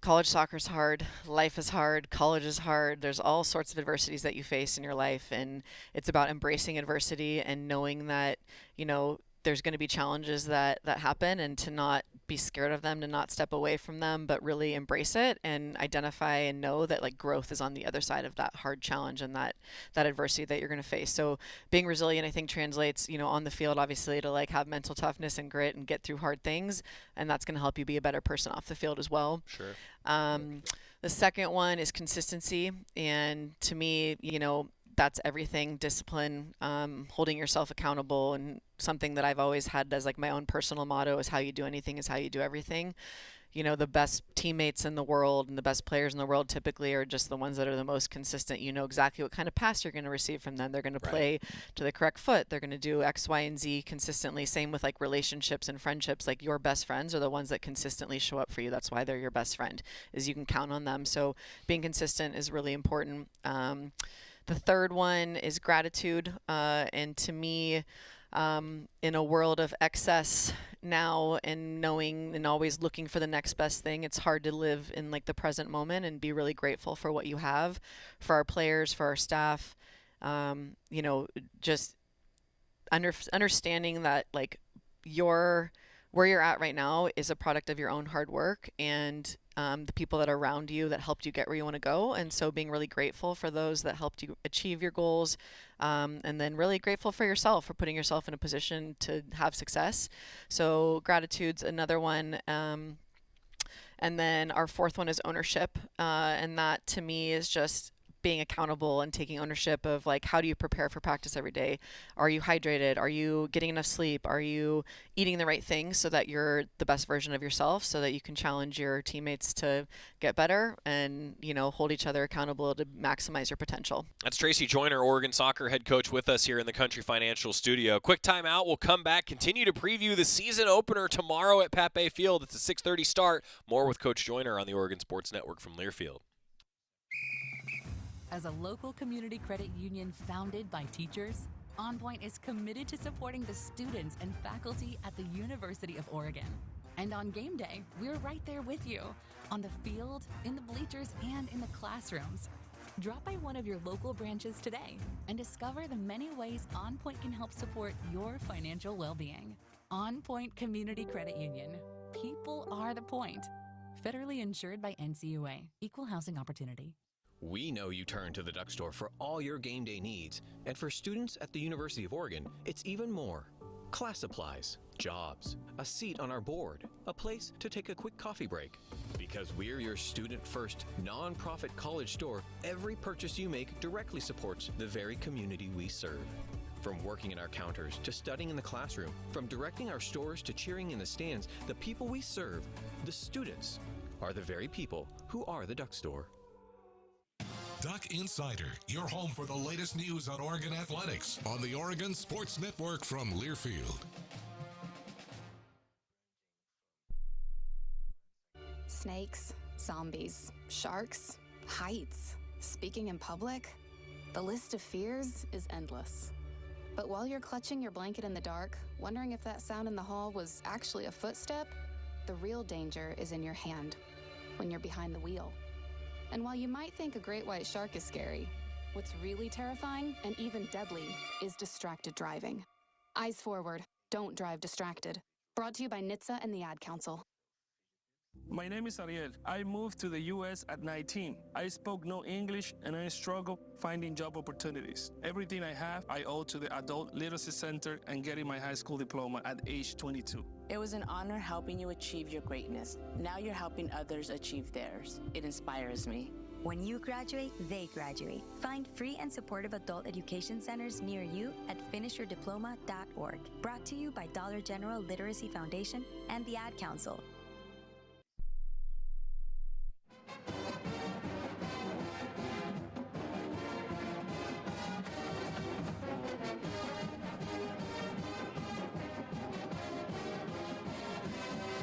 college soccer is hard, life is hard, college is hard. There's all sorts of adversities that you face in your life, and it's about embracing adversity and knowing that, you know, there's going to be challenges that happen, and to not be scared of them, to not step away from them, but really embrace it and identify and know that like growth is on the other side of that hard challenge and that adversity that you're going to face. So being resilient, I think, translates, you know, on the field, obviously, to like have mental toughness and grit and get through hard things. And that's going to help you be a better person off the field as well. Sure. The second one is consistency. And to me, you know, that's everything. Discipline, holding yourself accountable, and something that I've always had as like my own personal motto is how you do anything is how you do everything. the best teammates in the world and the best players in the world typically are just the ones that are the most consistent. You know exactly what kind of pass you're going to receive from them. They're going to play to the correct foot. They're going to do X, Y, and Z consistently. Same with like relationships and friendships. Like your best friends are the ones that consistently show up for you. That's why they're your best friend, is you can count on them. So being consistent is really important. The third one is gratitude. And to me, in a world of excess now and knowing and always looking for the next best thing, it's hard to live in like the present moment and be really grateful for what you have, for our players, for our staff. Just understanding that like where you're at right now is a product of your own hard work and the people that are around you that helped you get where you want to go. And so being really grateful for those that helped you achieve your goals, and then really grateful for yourself for putting yourself in a position to have success. So gratitude's another one. And then our fourth one is ownership. And that to me is just being accountable and taking ownership of like, how do you prepare for practice every day? Are you hydrated? Are you getting enough sleep? Are you eating the right things so that you're the best version of yourself, so that you can challenge your teammates to get better and, hold each other accountable to maximize your potential? That's Tracy Joyner, Oregon soccer head coach, with us here in the Country Financial Studio. Quick timeout. We'll come back, continue to preview the season opener tomorrow at Pat Bay Field. It's a 6:30 start. More with Coach Joyner on the Oregon Sports Network from Learfield. As a local community credit union founded by teachers, OnPoint is committed to supporting the students and faculty at the University of Oregon. And on game day, we're right there with you, on the field, in the bleachers, and in the classrooms. Drop by one of your local branches today and discover the many ways OnPoint can help support your financial well-being. OnPoint Community Credit Union. People are the point. Federally insured by NCUA. Equal housing opportunity. We know you turn to the Duck Store for all your game day needs. And for students at the University of Oregon, it's even more. Class supplies, jobs, a seat on our board, a place to take a quick coffee break. Because we're your student-first, non-profit college store, every purchase you make directly supports the very community we serve. From working at our counters to studying in the classroom, from directing our stores to cheering in the stands, the people we serve, the students, are the very people who are the Duck Store. Duck Insider, your home for the latest news on Oregon athletics on the Oregon Sports Network from Learfield. Snakes, zombies, sharks, heights, speaking in public. The list of fears is endless. But while you're clutching your blanket in the dark, wondering if that sound in the hall was actually a footstep, the real danger is in your hand, when you're behind the wheel. And while you might think a great white shark is scary, what's really terrifying and even deadly is distracted driving. Eyes forward, don't drive distracted. Brought to you by NHTSA and the Ad Council. My name is Ariel. I moved to the U.S. at 19. I spoke no English and I struggled finding job opportunities. Everything I have, I owe to the Adult Literacy Center and getting my high school diploma at age 22. It was an honor helping you achieve your greatness. Now you're helping others achieve theirs. It inspires me. When you graduate, they graduate. Find free and supportive adult education centers near you at finishyourdiploma.org. Brought to you by Dollar General Literacy Foundation and the Ad Council.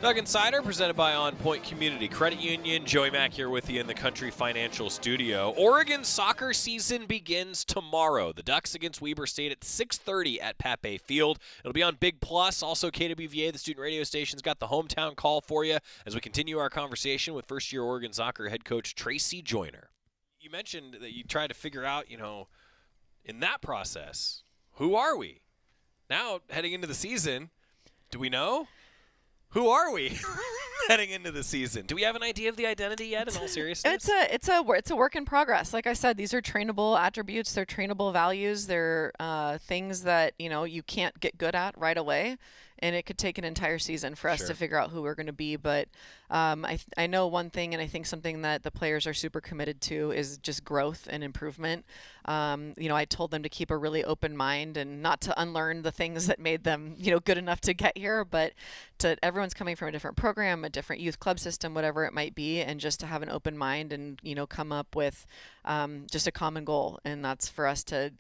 Doug Insider, presented by OnPoint Community Credit Union. Joey Mack here with you in the Country Financial Studio. Oregon soccer season begins tomorrow. The Ducks against Weber State at 6:30 at Pat Bay Field. It'll be on Big Plus. Also, KWVA, the student radio station's got the hometown call for you as we continue our conversation with first-year Oregon soccer head coach Tracy Joyner. You mentioned that you tried to figure out, in that process, who are we? Now, heading into the season, do we know? Who are we heading into the season? Do we have an idea of the identity yet, in all seriousness? It's a work in progress. Like I said, these are trainable attributes. They're trainable values. They're things that, you can't get good at right away. and it could take an entire season for us Sure. to figure out who we're going to be. But I know one thing, and I think something that the players are super committed to is just growth and improvement. I told them to keep a really open mind and not to unlearn the things that made them, good enough to get here, but everyone's coming from a different program, a different youth club system, whatever it might be, and just to have an open mind and, come up with just a common goal. And that's for us to,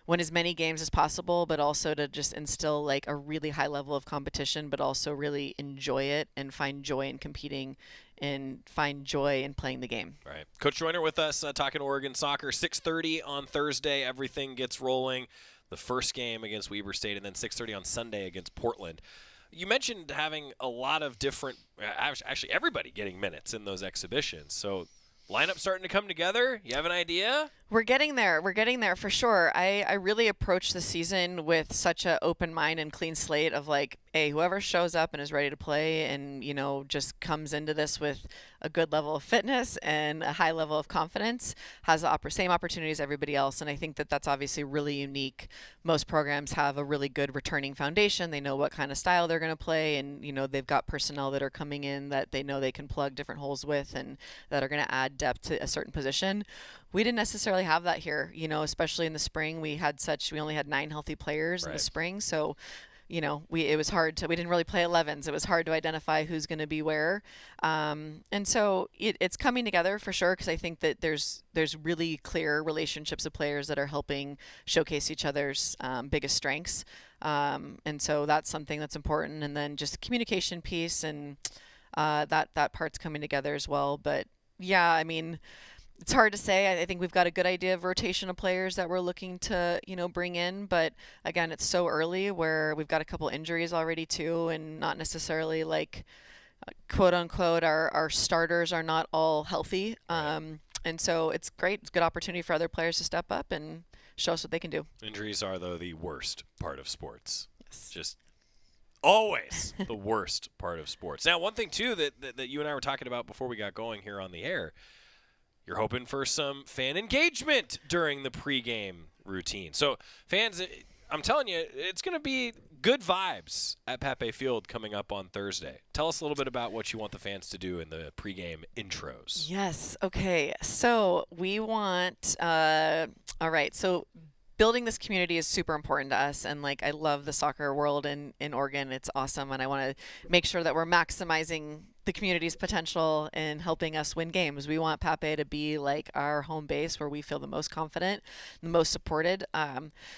win as many games as possible, but also to just instill like a really high level of competition, but also really enjoy it and find joy in competing and find joy in playing the game. Right. Coach Joyner with us talking Oregon soccer. 6:30 on Thursday. Everything gets rolling. The first game against Weber State, and then 6:30 on Sunday against Portland. You mentioned having a lot of different, actually everybody getting minutes in those exhibitions. So lineup starting to come together. You have an idea? We're getting there. We're getting there for sure. I really approach the season with such an open mind and clean slate of like, hey, whoever shows up and is ready to play and, just comes into this with a good level of fitness and a high level of confidence has the same opportunity as everybody else. And I think that that's obviously really unique. Most programs have a really good returning foundation. They know what kind of style they're going to play, and, they've got personnel that are coming in that they know they can plug different holes with and that are going to add depth to a certain position. We didn't necessarily have that here, especially in the spring. We only had 9 healthy players in the spring. So, it was hard we didn't really play 11s. It was hard to identify who's going to be where. And so it's coming together for sure, because I think that there's really clear relationships of players that are helping showcase each other's biggest strengths. And so that's something that's important. And then just the communication piece and that part's coming together as well. But yeah, I mean, it's hard to say. I think we've got a good idea of rotation of players that we're looking to, bring in. But again, it's so early where we've got a couple injuries already too, and not necessarily like quote unquote our starters are not all healthy. And so it's great. It's a good opportunity for other players to step up and show us what they can do. Injuries are, though, the worst part of sports. Yes. Just always the worst part of sports. Now, one thing too that you and I were talking about before we got going here on the air, you're hoping for some fan engagement during the pregame routine. So fans, I'm telling you, it's going to be good vibes at Pape Field coming up on Thursday. Tell us a little bit about what you want the fans to do in the pregame intros. Yes. Okay. So we want, all right. So building this community is super important to us. And like, I love the soccer world in Oregon. It's awesome. And I want to make sure that we're maximizing the community's potential in helping us win games. We want Pape to be like our home base where we feel the most confident, the most supported.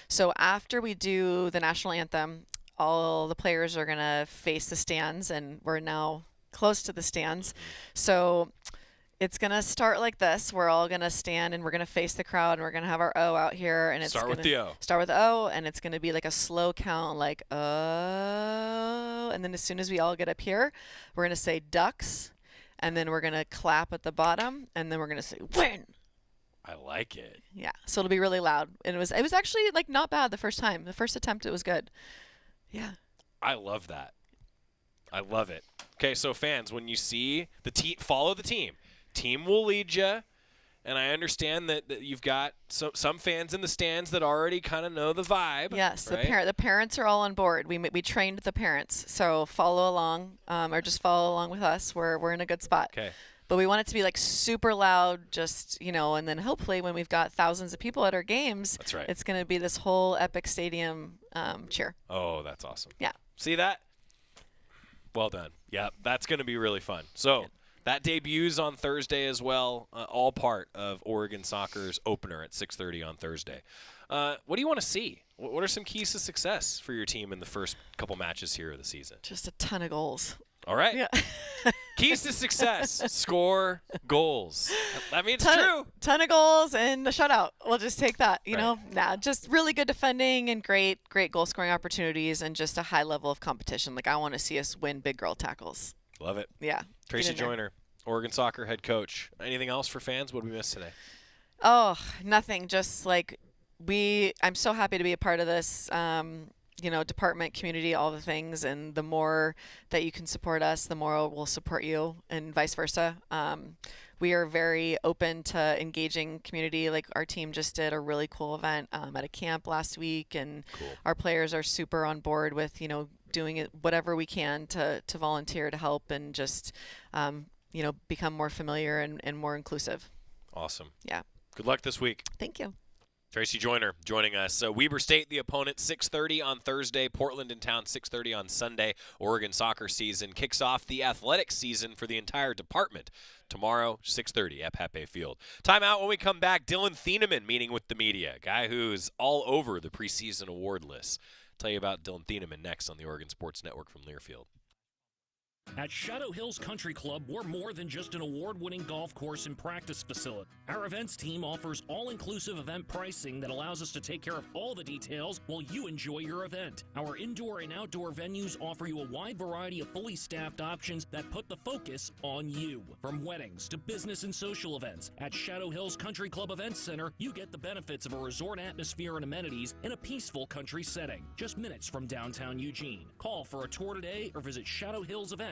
So after we do the national anthem, all the players are going to face the stands, and we're now close to the stands. So it's going to start like this. We're all going to stand and we're going to face the crowd, and we're going to have our O out here. And it's Start with the O. Start with the O, and it's going to be like a slow count, like O. And then as soon as we all get up here, we're going to say Ducks, and then we're going to clap at the bottom, and then we're going to say Win. I like it. Yeah. So it'll be really loud. And it was actually like not bad the first time. The first attempt, it was good. Yeah. I love that. I love it. Okay, so fans, when you see the team, follow the team. Team will lead you, and I understand that you've got some fans in the stands that already kind of know the vibe. Yes, right? the parents are all on board. We trained the parents, so follow along, or just follow along with us. We're in a good spot. Okay. But we want it to be like super loud, just and then hopefully when we've got thousands of people at our games, that's right, it's going to be this whole epic stadium cheer. Oh, that's awesome. Yeah. See that? Well done. Yeah, that's going to be really fun. So. That debuts on Thursday as well, all part of Oregon Soccer's opener at 6:30 on Thursday. What do you want to see? What are some keys to success for your team in the first couple matches here of the season? Just a ton of goals. All right. Yeah. Keys to success: score goals. I mean, it's true. Ton of goals and a shutout. We'll just take that. Just really good defending and great goal scoring opportunities and just a high level of competition. Like I want to see us win big girl tackles. Love it. Yeah. Tracy Joyner, Oregon Soccer head coach. Anything else for fans? What did we miss today? Oh, nothing. Just like I'm so happy to be a part of this, department, community, all the things. And the more that you can support us, the more we'll support you, and vice versa. We are very open to engaging community. Like our team just did a really cool event at a camp last week, and our players are super on board with, doing it whatever we can to volunteer to help and just become more familiar and more inclusive. Awesome. Yeah. Good luck this week. Thank you. Tracy Joyner joining us. Weber State, the opponent, 6:30 on Thursday. Portland in town, 6:30 on Sunday. Oregon soccer season kicks off the athletics season for the entire department. Tomorrow, 6:30 at Pepe Field. Timeout when we come back. Dylan Theamman meeting with the media, guy who's all over the preseason award list. Tell you about Dylan Theamman next on the Oregon Sports Network from Learfield. At Shadow Hills Country Club, we're more than just an award-winning golf course and practice facility. Our events team offers all-inclusive event pricing that allows us to take care of all the details while you enjoy your event. Our indoor and outdoor venues offer you a wide variety of fully staffed options that put the focus on you. From weddings to business and social events, at Shadow Hills Country Club Events Center, you get the benefits of a resort atmosphere and amenities in a peaceful country setting, just minutes from downtown Eugene. Call for a tour today or visit shadowhillsevents.com.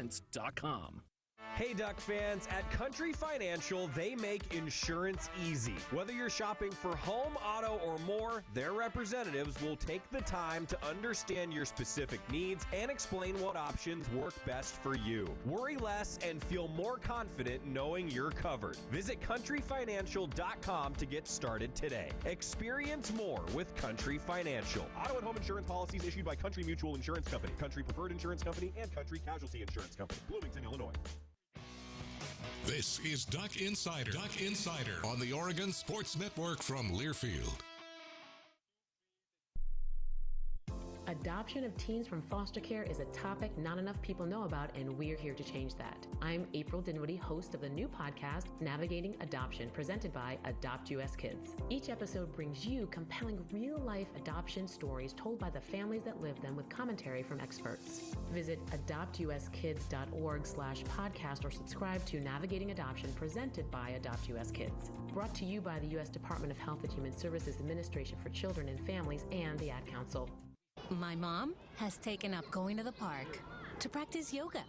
Hey Duck fans, at Country Financial, they make insurance easy. Whether you're shopping for home, auto, or more, their representatives will take the time to understand your specific needs and explain what options work best for you. Worry less and feel more confident knowing you're covered. Visit countryfinancial.com to get started today. Experience more with Country Financial. Auto and home insurance policies issued by Country Mutual Insurance Company, Country Preferred Insurance Company, and Country Casualty Insurance Company, Bloomington, Illinois. This is Duck Insider. Duck Insider on the Oregon Sports Network from Learfield. Adoption of teens from foster care is a topic not enough people know about, and we're here to change that. I'm April Dinwiddie, host of the new podcast, Navigating Adoption, presented by Adopt US Kids. Each episode brings you compelling real-life adoption stories told by the families that live them with commentary from experts. Visit adoptuskids.org/podcast or subscribe to Navigating Adoption, presented by Adopt US Kids. Brought to you by the U.S. Department of Health and Human Services Administration for Children and Families and the Ad Council. My mom has taken up going to the park to practice yoga.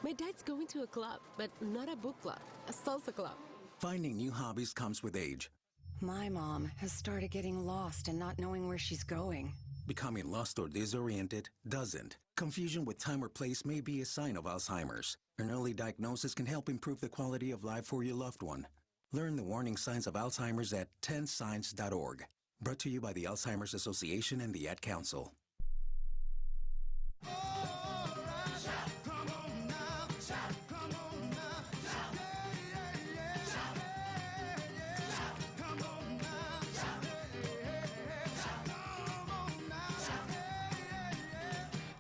My dad's going to a club, but not a book club, a salsa club. Finding new hobbies comes with age. My mom has started getting lost and not knowing where she's going. Becoming lost or disoriented doesn't. Confusion with time or place may be a sign of Alzheimer's. An early diagnosis can help improve the quality of life for your loved one. Learn the warning signs of Alzheimer's at 10signs.org. Brought to you by the Alzheimer's Association and the Ad Council.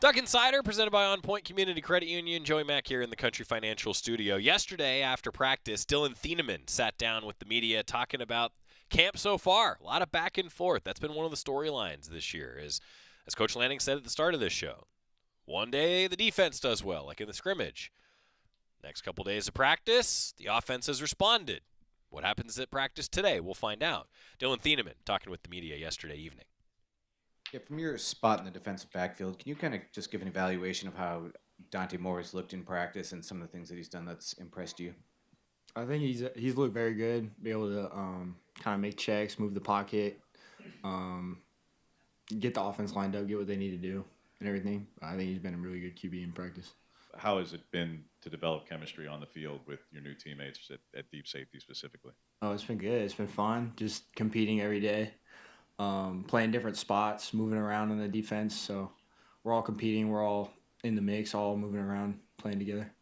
Duck Insider, presented by OnPoint Community Credit Union. Joey Mack here in the Country Financial Studio. Yesterday, after practice, Dylan Theamman sat down with the media talking about camp so far. A lot of back and forth. That's been one of the storylines this year, as Coach Lanning said at the start of this show. One day, the defense does well, like in the scrimmage. Next couple days of practice, the offense has responded. What happens at practice today? We'll find out. Dylan Theamman talking with the media yesterday evening. Yeah, from your spot in the defensive backfield, can you kind of just give an evaluation of how Dante Moore has looked in practice and some of the things that he's done that's impressed you? I think he's looked very good. Be able to kind of make checks, move the pocket, get the offense lined up, get what they need to do, and everything. I think he's been a really good QB in practice. How has it been to develop chemistry on the field with your new teammates at deep safety specifically? Oh, it's been good. It's been fun. Just competing every day. Playing different spots, moving around in the defense. So we're all competing. We're all in the mix, all moving around, playing together.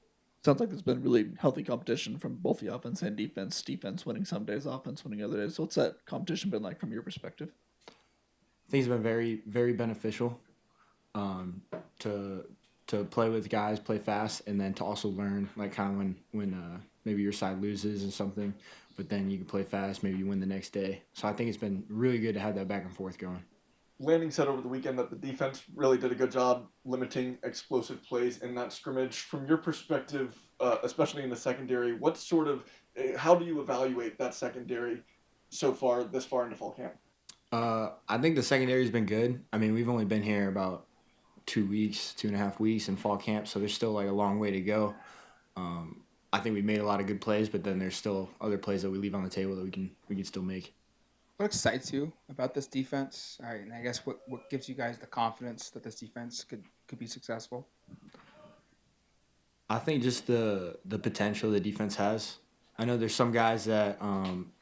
Sounds like there's been really healthy competition from both the offense and defense. Defense winning some days, offense winning other days. So what's that competition been like from your perspective? I think it's been very, very beneficial to play with guys, play fast, and then to also learn, like kind of when maybe your side loses or something, but then you can play fast, maybe you win the next day. So I think it's been really good to have that back and forth going. Lanning said over the weekend that the defense really did a good job limiting explosive plays in that scrimmage. From your perspective, especially in the secondary, how do you evaluate that secondary this far into fall camp? I think the secondary's been good. I mean, we've only been here about 2.5 weeks in fall camp, so there's still like a long way to go. I think we made a lot of good plays, but then there's still other plays that we leave on the table that we can still make. What excites you about this defense? All right, and I guess what gives you guys the confidence that this defense could could be successful? I think just the potential the defense has. I know there's some guys that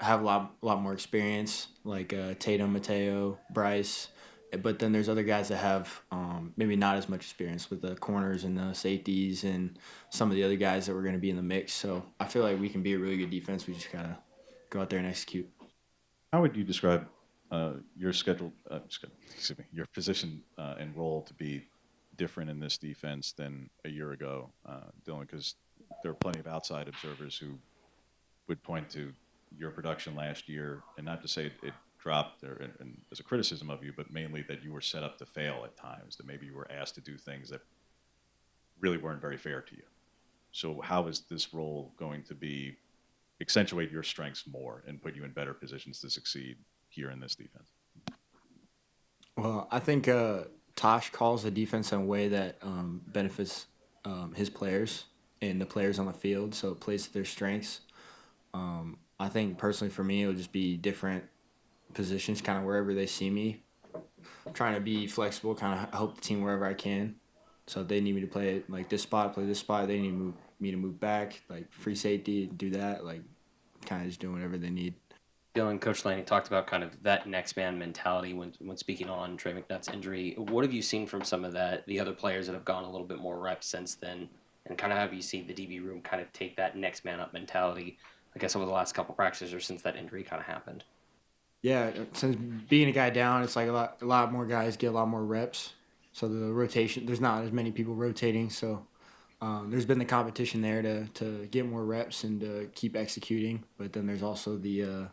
have a lot more experience, like Tatum, Mateo, Bryce, but then there's other guys that have maybe not as much experience with the corners and the safeties and some of the other guys that were going to be in the mix. So I feel like we can be a really good defense. We just gotta go out there and execute. How would you describe your your position and role to be different in this defense than a year ago, Dylan? Because there are plenty of outside observers who would point to your production last year, and not to say it dropped and as a criticism of you, but mainly that you were set up to fail at times, that maybe you were asked to do things that really weren't very fair to you. So how is this role going to be accentuate your strengths more and put you in better positions to succeed here in this defense? Well, I think Tosh calls the defense in a way that benefits his players and the players on the field, so it plays to their strengths. I think personally for me, it'll just be different positions, kind of wherever they see me. I'm trying to be flexible, kind of help the team wherever I can. So if they need me to play like this spot, play this spot. If they need me to move back, like free safety, do that. Like kind of just doing whatever they need. Dylan, Coach Lanning talked about kind of that next man mentality when speaking on Trey McNutt's injury. What have you seen from some of the other players that have gone a little bit more reps since then? And kind of have you seen the DB room kind of take that next man up mentality, I guess, over the last couple practices or since that injury kind of happened? Yeah, since being a guy down, it's like a lot more guys get a lot more reps. So the rotation, there's not as many people rotating. So there's been the competition there to get more reps and to keep executing. But then there's also the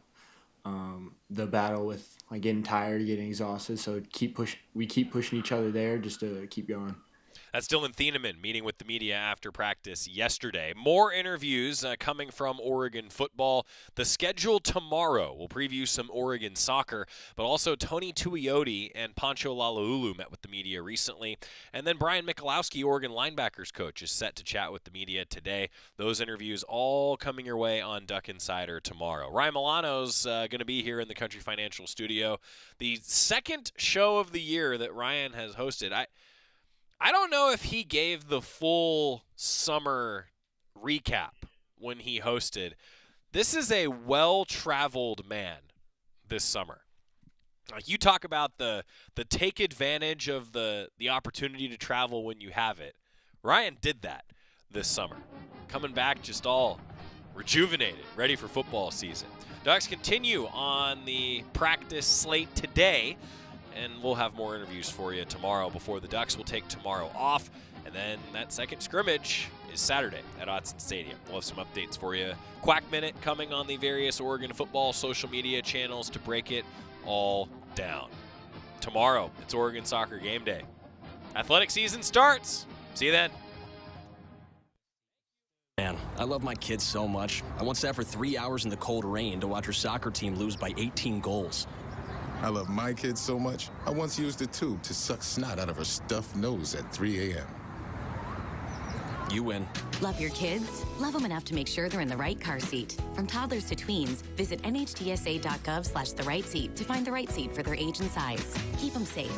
battle with like getting tired, getting exhausted. So we keep pushing each other there just to keep going. That's Dylan Theamman meeting with the media after practice yesterday. More interviews coming from Oregon football. The schedule tomorrow will preview some Oregon soccer, but also Tony Tuioti and Pancho Lalaulu met with the media recently. And then Brian Michalowski, Oregon linebackers coach, is set to chat with the media today. Those interviews all coming your way on Duck Insider tomorrow. Ryan Milano's going to be here in the Country Financial Studio. The second show of the year that Ryan has hosted. I don't know if he gave the full summer recap when he hosted. This is a well-traveled man this summer. Like you talk about the take advantage of the opportunity to travel when you have it. Ryan did that this summer. Coming back just all rejuvenated, ready for football season. Ducks continue on the practice slate today. And we'll have more interviews for you tomorrow before the Ducks will take tomorrow off. And then that second scrimmage is Saturday at Autzen Stadium. We'll have some updates for you. Quack Minute coming on the various Oregon football social media channels to break it all down. Tomorrow, it's Oregon Soccer Game Day. Athletic season starts. See you then. Man, I love my kids so much. I once sat for 3 hours in the cold rain to watch her soccer team lose by 18 goals. I love my kids so much, I once used a tube to suck snot out of her stuffed nose at 3 a.m. You win. Love your kids? Love them enough to make sure they're in the right car seat. From toddlers to tweens, visit nhtsa.gov/the right seat to find the right seat for their age and size. Keep them safe.